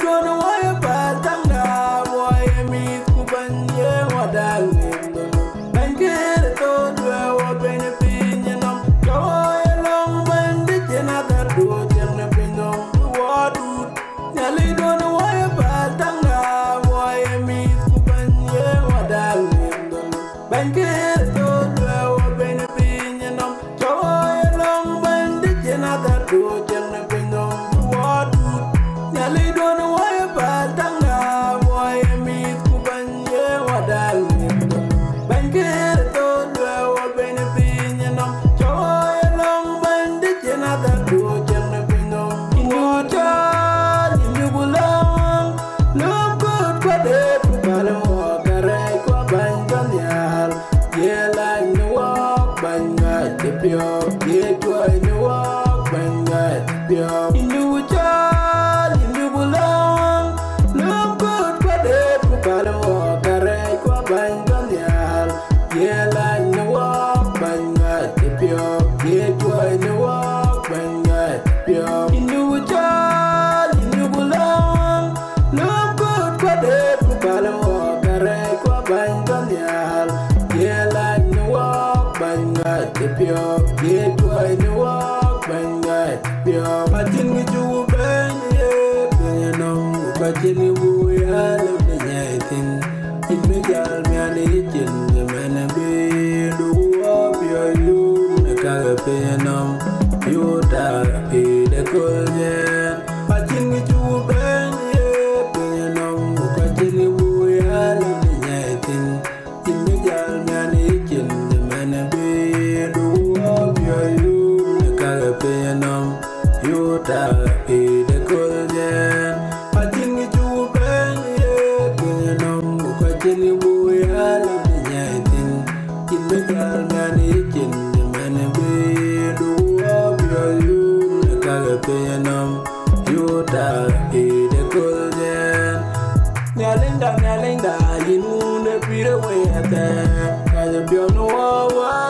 don't know why about Tanga, why I meet Kubanye, what I live. And get it all to open opinion of joy along when the another do opinion of what Nelly don't know why about Tanga, why I meet Kubanye, what I live. And get it all to open opinion of joy along when the another do opinion of what Nelly don't know why about Tanga, why I meet Kubanye, what I live. Banker told well, when a opinion of joy along when the another do opinion in your child, in you belong. Look good, but if you walk a rake or bang on the aisle, yeah, like the walk, bang at the pure, yeah, joy the walk, bang at the pure. In you child, in you belong. Look good, but if you walk a rake or bang on the aisle. Yeah, like the walk, bang at the pure. Yeah, joy the walk, bang at the pure. In you child, in you belong. Look good, but if you walk a rake or bang on the aisle. Yeah, like the walk, bang at the pure. Yeah, joy the walk, bang at the pure. I think you bang, yeah, you know, but you love the anything. In the girl, me and it and be do up your room, the carapinum, you therapy, the collier. I think you bang, yeah, pinum, catching you, I love the anything. In the girl, me and it be do up your room, the carapinum, you therapy, the collier. I think you bang, yeah, pinum, catching you, I love the in the girl, man, in the man, be do up your room, the carapinum, you die, the golden. Nalinda, you know the Peter way at there. As a piano,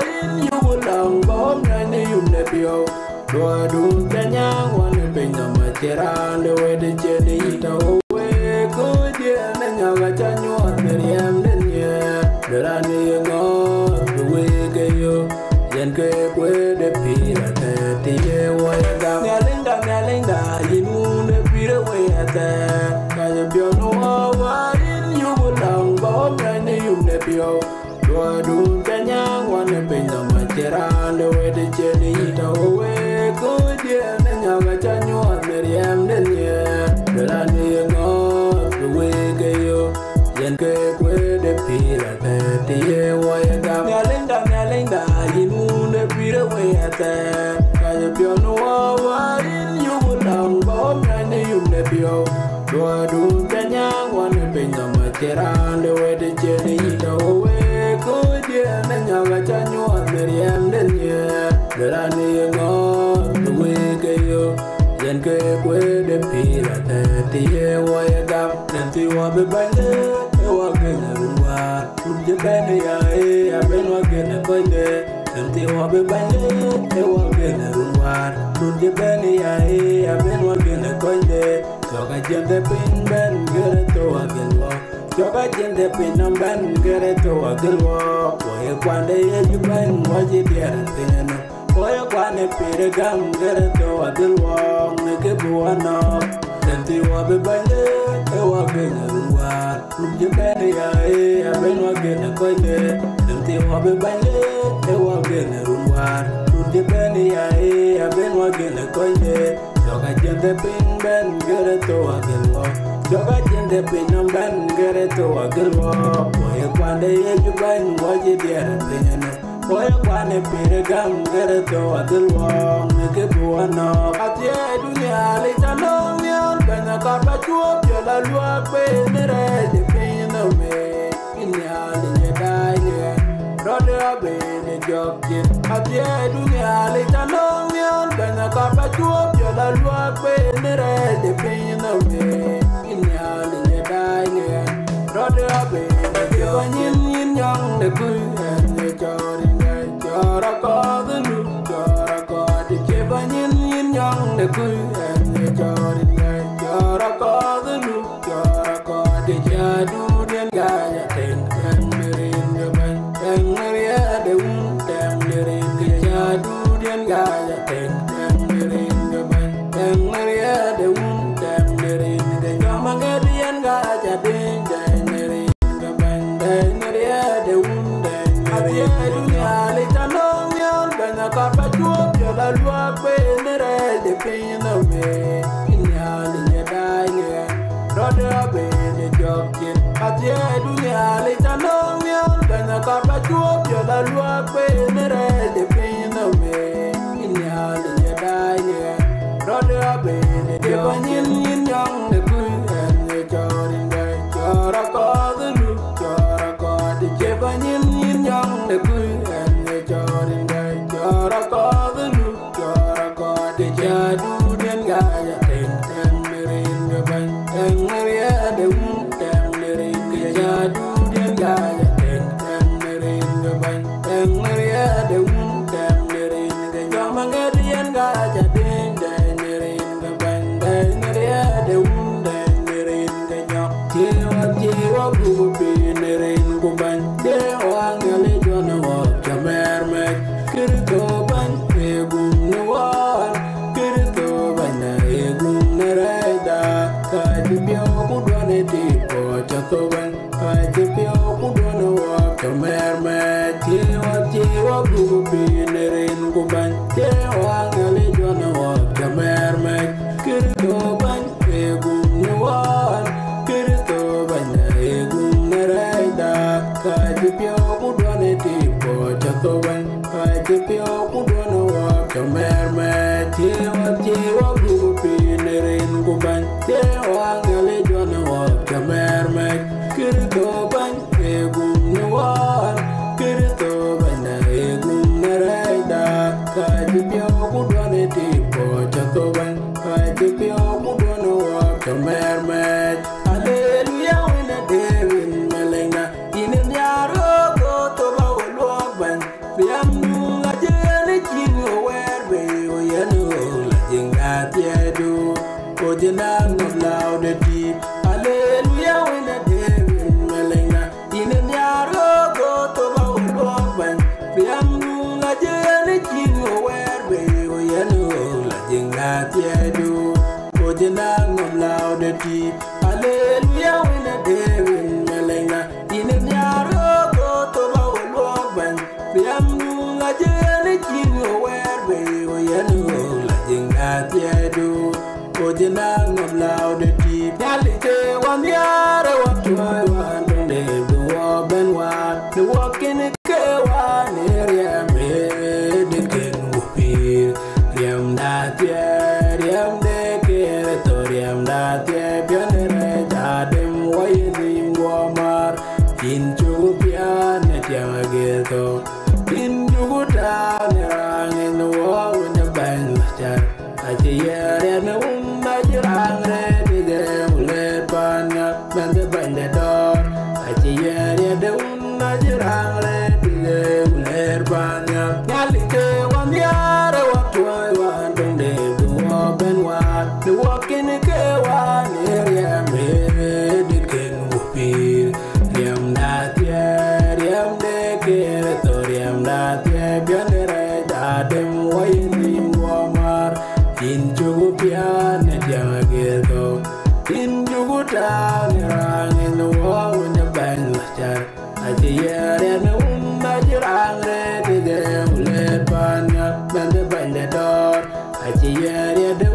in you belong, bomb, and you nephew. Do I do the young one, the pain of my chair, and the way the jelly eat away, good, yeah, and you got a new one, the yam, the running go. Yen ke kwe de pira te tiye waya Nalinda, you know the pira waya te. Kaya piano awa in you belong, bomb and you nephew. Do I do kanyang one a pin on my chair, the way the jelly eat away, good yeah, and you got a new one, Miriam, then yeah, the running go, the way you. Yen ke kwe de pira te tiye waya Nalinda, you know the pira waya te. Kaya piano awa in you belong, bomb and you nephew. Do I do kanyang one a pin on my chair, the way the jelly eat away, good yeah, and you got a new one, Miriam, then yeah, the running go, the way you. Yen ke kwe de pira te tiye waya gam, nanti wa be baile. Jebene ya abenwa gene koide Senti wabe bane ewa gene rumwar Jebene ya abenwa gene koide Soga jende pin ben gere to agelwo Soga jende pin nam ben gere to agelwo Oye kwande ye juben waji diara pineno Oye kwane pire gam gere to agelwo Neke buwano Senti wabe bane ewa gene rumwar Jebene ya abenwa gene koide Senti wabe bane ewa gene rumwar Jebene ya abenwa gene koide Soga jende pin ben gere to agelwo Soga jende pin nam ben gere to agelwo Oye kwande ye juben waji diara pineno Oye kwane pire gam gere to agelwo Neke buwano Atiye dunia litano mion Benya karpa chuop yola luak pe nere de pino me Inya linye daine Rode abe ne jokjin Atiye dunia litano mion Benya karpa chuop yola luak pe nere de pino me Inya linye daine Rode abe ne jokjin Yin yang de kuyen ne chorin Chora kodelu, chora kodi Chebanyin yin yang de kuyen ne chorin Chora kodelu gaya ten merin gaban meria de merin gaya durian gaya ten merin gaban meria de merin gaya mangerian gaya den merin gaban meria de meria dunia le tanong yon bana karpa chuop yo la lua pe nere de pina me inyali nyadai ne roda be ne jokin atie dunia le tanong yon bana karpa chuop yo la lua pe nere de pina me inyali nyadai ne roda be ne jokin yin yang ne kun ne jorin dai jora ko du jora ko de jebanin yin yang ne kun ne jorin dai jora ko du jora ko de jadu den gaya ten merin gaban meria de merin gaya jadu den gaya ten merin gaban meria de merin gaya mangerian gaya den merin gaban meria de merin gaya jiwa gupi merin gaban dewa ngale jona wa kamer me kirto ban egum nuwan kirto ban egum nereda kajipyo kudwane tipo chatoban kajipyo kudwane wa kamer me jiwa gupi merin gaban dewa ngale jona wa kamer me kirto ban egum nuwan kirto ban egum nereda kajipyo kudwane tipo chatoban kajipyo kudwane wa kamer me jiwa gupi merin gaban dewa ngale jona wa kamer me kirto ban egum nuwan kirto ban egum nereda kajipyo kudwane tipo chatoban kajipyo kudwane wa kamer me hallelujah wina devin melenga inin yaro go to ba wolban biam nu ajene kingo werbe o yenu la jinga tiedu o jina no laude di hallelujah wina devin melenga inin yaro go to ba wolban biam nu ajene kingo werbe o yenu la jinga tiedu o jina no laude di hallelujah wina devin melenga inin yaro go to ba wolban biam nu ajene kingo werbe o yenu la jinga tiedu o jina no laude di dalite wan yare wa de wo ben wa the walking ke wa neria me de ken upir riam da riam de ke toriam da bianere jadem wayni ngomar inju pian tiang geto inju da nerangin wo ne ban jar aje yare ne majrang re de ule panya bande bande dor aje yare de majrang re de ule panya yalike wan yare wa toy wan de wo ben wa the walking ke wa neria me de ken upir riam da riam de ke toriam da bianere dadem wayni ngomar inju pian tiang geto inju da nerangin wo ne ban jar aje yare ne majrang re de ule panya bande bande dor aje yare de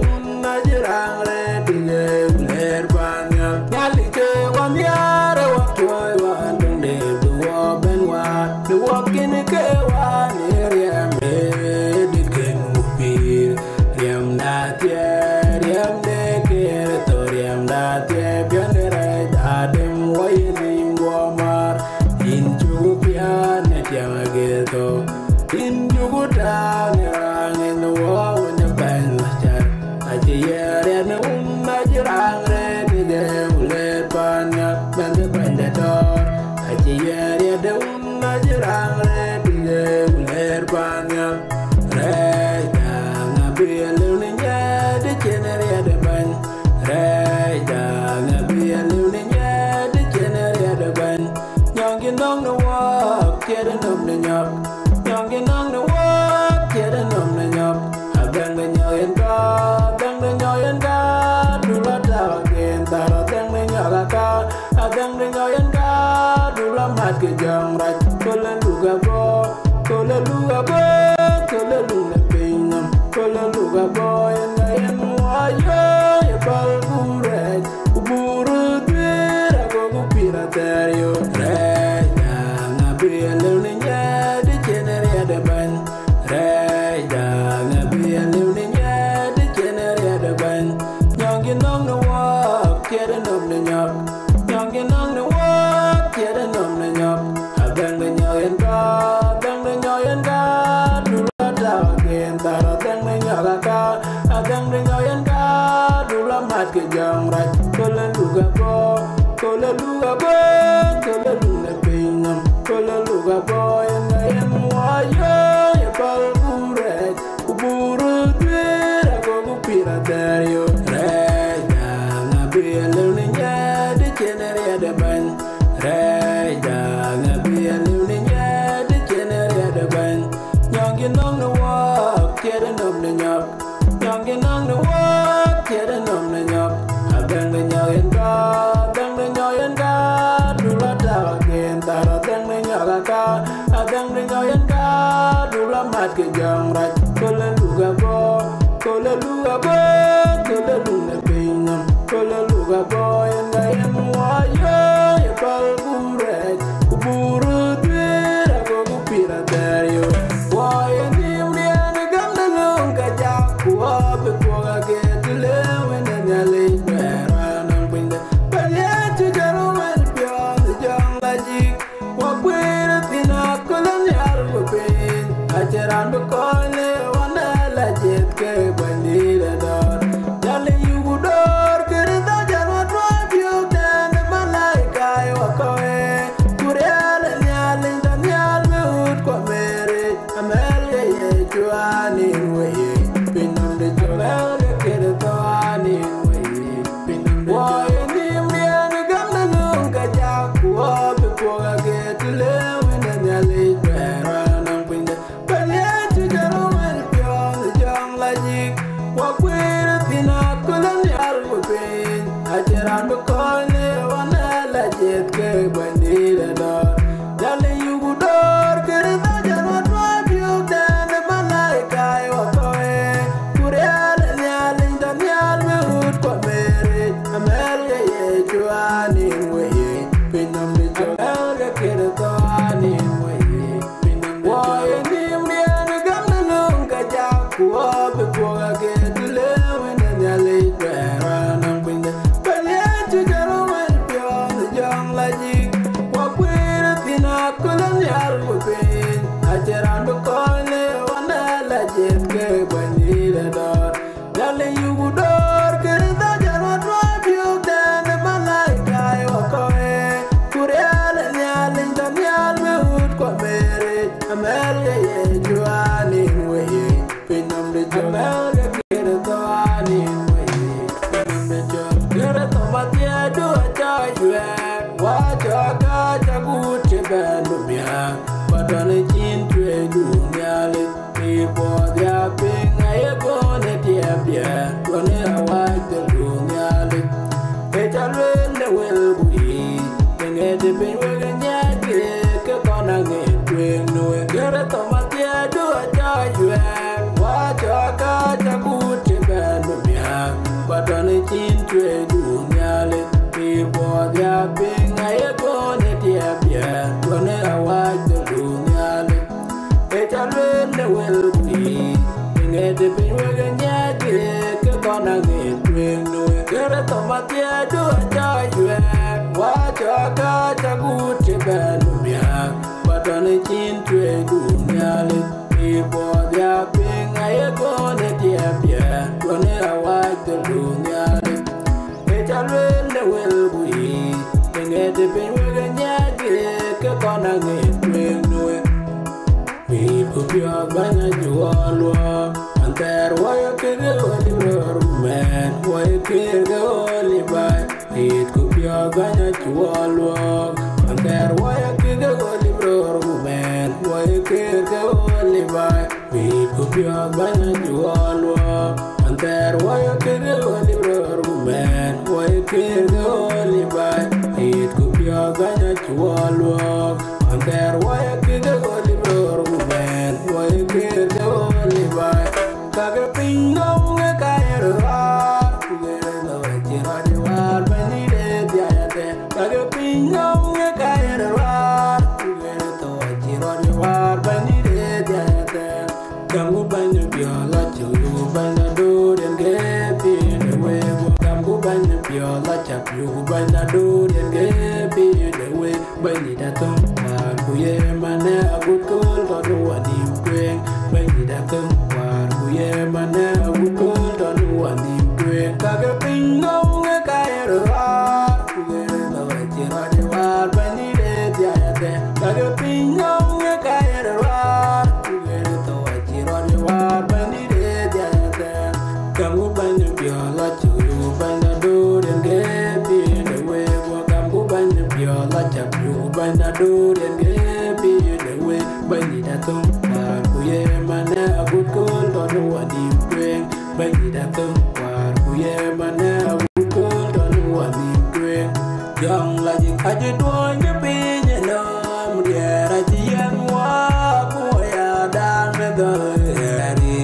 majrang re de ule panya yalike wan yare wa toy wan de wo ben wa the walking ke wa neria me de ken upir riam da riam de ke toriam da bianere dadem wayni ngomar inju pian tiang geto inju da nerangin wo ne ban jar aje yare ne majrang re de ule panya bande bande dor aje yare de majrang re de ule panya re da ngabriel ne de genere de ban re da ngabriel ne de genere de ban Youngin on the walk, getting on the nyok. Youngin on the walk, getting on the nyok. I bang the nyoyan God, bang the nyoyan God. Do la da again, tara bang the nyagaka. I bang the nyoyan God, do la mat ke jang right. Kola luga bo, kola luga bo, kola luga pinam, kola luga bo. And I am wayo, ya pal bure, kuburu dwera go pira dario. Youngin on the walk, getting on the nyok. Youngin on the walk, getting on the nyok. I bang the nyoyan God, bang the nyoyan God. Do la da again, tara bang the nyagaka. I bang the nyoyan God, do la mat ke jang right. Kola luga bo, kola luga bo, kola luga pinam, kola luga bo. And I am wayo, ya pal bure, kuburu dwera go pira dario. Why and him the ganda lunga jack, up before I get to live in the late man and win the but yet to get away beyond the young logic. What way to thin a colonial pain? I tear on the corner, one legit cave when needed or telling you would or get it out, I'll drive you down the man like I walk away. Good and yelling, and yelling, come married. I'm anyway, been on the job, get it anyway, been on the job. And him the gonna look at Jack, before I get to live in the late man and win the but yet to get away beyond the young logic. Walk with a thinner colonial pain. I tear on the corner, one legit cave when needed or telling you would or get it out, I'll drive you down the man like I walk away. Good and yelling, and yelling, come married. I'm married, you are anyway. Been on the job, I'll get it anyway. Been on the job. And him the gonna look at Jack, before I get to live in the late man and win the but yet to get away beyond the young logic. Walk with a thinner colonial pain. I tear on the corner, one legit cave when needed or telling you would or get it out, I'll drive you down the man like I walk away. Good and yelling, and yelling, come married. I'm married, you are anyway. Been on the job, get it anyway. Been on the job, get it on my dear, do a charge you have. Watch your God, a good chip and but on a chin to a dunyali. People they are being a gonna dear, gonna watch the dunyali. It's a really will be. Then get the pain with a yaki, upon a get no get it on my dear, do a charge you have. Watch your God, a good chip and but on a chin to a dunyali. People they are being a gonna dear, gonna watch the dunyali. It's a really will be. Get the pain with a yaki, upon a get no get it on my dear, do a charge you have. Watch your God, a good chip and but on a chin to a dunyali. People they are being a gonna dear, gonna watch the dunyali. It's a really will be. Get the pain with a yaki, upon a get no. We put your banner to all and there why you can go man, why you can go only by it could be a banner to all and there why you can go only man, why you can go only by we put your banner to all and there why you can go only man, why you can go only by it could be a banner to all and there why you can go only man, why you can go only by Kaga pingo nga kaya ra, kugere na wajira di war bani de diayate. Kaga pingo nga kaya ra, kugere to wajira di war bani de diayate. Kamu banyu biola banya do den ge be the way banya da tum war ku ye mane agut kul to do adim tweng banya da tum war ku ye mane agut kul to do adim tweng ka ge ping ngong ge ka ero ku ge no ti ra de war banya de ya de ka ge ping ngong ge ka ero ku ge to ti ra de war banya de ya de kamu banya piola chu banya do den ge be the way kamu banya piola chu banya do den ge be the way banya da tum war ku ye mane agut kul to do adim tweng banya da tum war ku ye mane agut kul to do adim tweng yang la ji aje do nye pe nye no mriya ra ji yang wa ku ya dan me do ri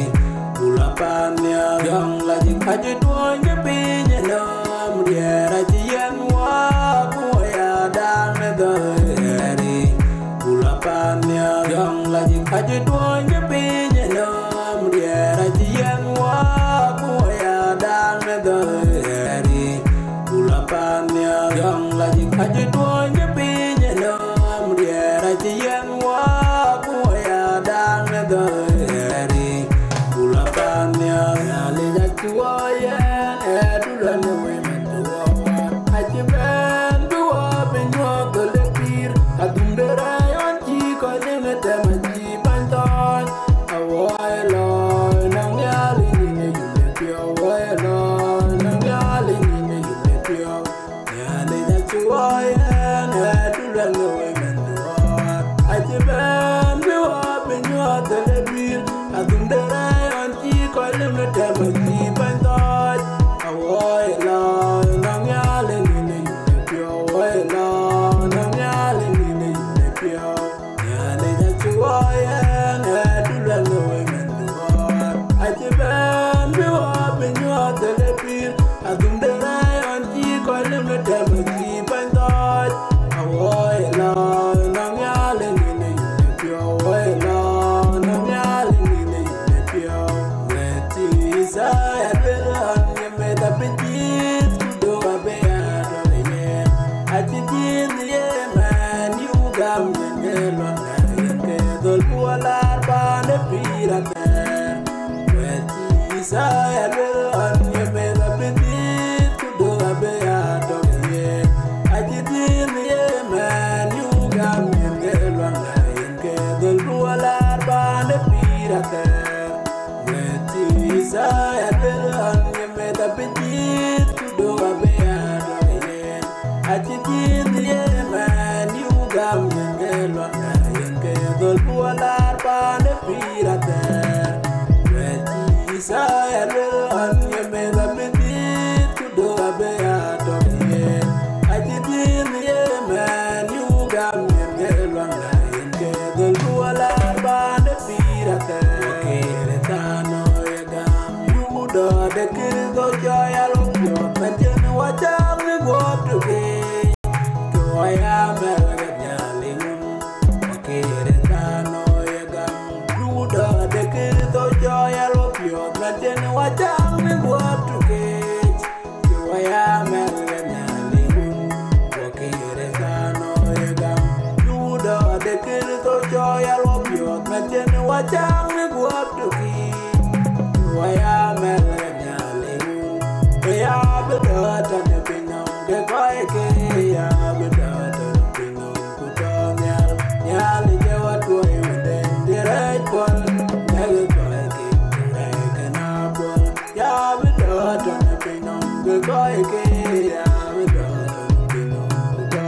pula pan yang la ji aje do nye pe nye no mriya ra ji yang wa ku ya dan me do ri pula pan yang la ji aje do nye pe nye no mriya ra ji yang wa ku ya dan me do ri pula pan yang la ji aje do nye pe nye no mriya ra ji yang wa ku ya dan me do ri pula pan le ja ku ya du la no we me do aje ben do ben yo ko le pir adum de ra yon ji ko le me te ma ji ban ton awai lo nang ya li ni yu le pio awai lo nang ya li ni yu le pio ya le ja ku ya du la no we me do aje ben do ben yo ko le pir adum de ra yon ji ko le me te ma ji ban ton awai lo nang ya li ni yu le pio awai lo nang ya li ni yu le pio ya le ja ku ya du la no we me do aje ben do ben yo ko le pir adum de ra yon ji ko le me te ma ji ban ton awai lo nang ya li ni yu le pio awai lo nang ya li ni yu le pio we ti sa ya be an ye me da pe ji do ba be ya do ye aje ji ye man you gam ye lo na ye ke dol wala ba ne pira te we ti sa ya be an ye me da pe ji do ba be ya do ye aje ji ye man you gam ye lo na ye ke dol wala ba ne pira te we ti sa ya be an ye me da pe ji do ba be ya do ye aje ji ye man you gam ye lo na ye ke dol wala ba ne pira te we ti sa ya be an ye me da pe ji do ba be ya do ye aje ji ye man you gam ye lo na ye ke dol wala ba ne pira te ke ta no ye gam you do de ke go ja ya lo yo me jen wa ja ni go to ke ko ya me ga ja li ke ta no ye gam you do de ke go ja ya lo yo me jen wa ja ni go to ke ko ya me ga ja li ke ta no ye gam you do de ke go ja ya lo yo me jen wa ja ni go to ke waya mele nyale ya bedata ne pinyo ke koi ke ya bedata ne pinyo ku to nyale je watu e den direct ball nyale koi ke na ball ya bedata ne pinyo ke koi ke ya bedata ne pinyo ku to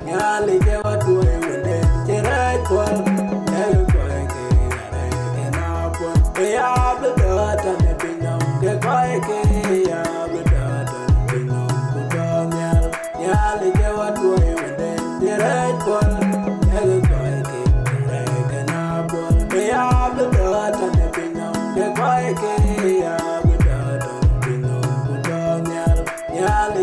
nyale je watu e den direct ball nyale koi ke na ball ya bedata ne pinyo ke koi ke ya bedata ne pinyo ku to nyale je watu e den direct ball nyale koi ke na ball ya bedata ne pinyo ke koi ke ya bedata ne pinyo ku to nyale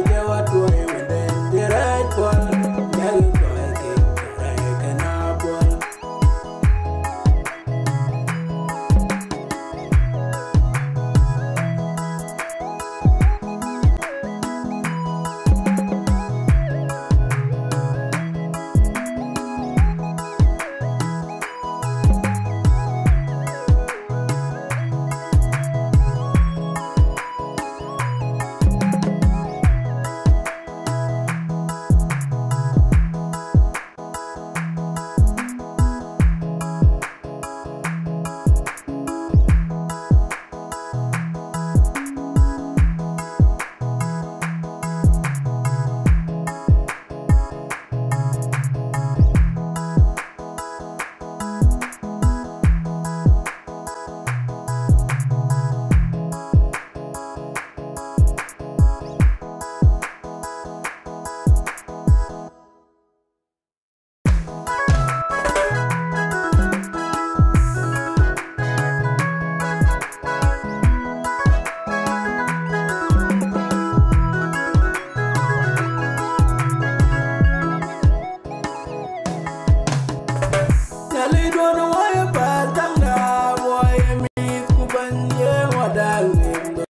no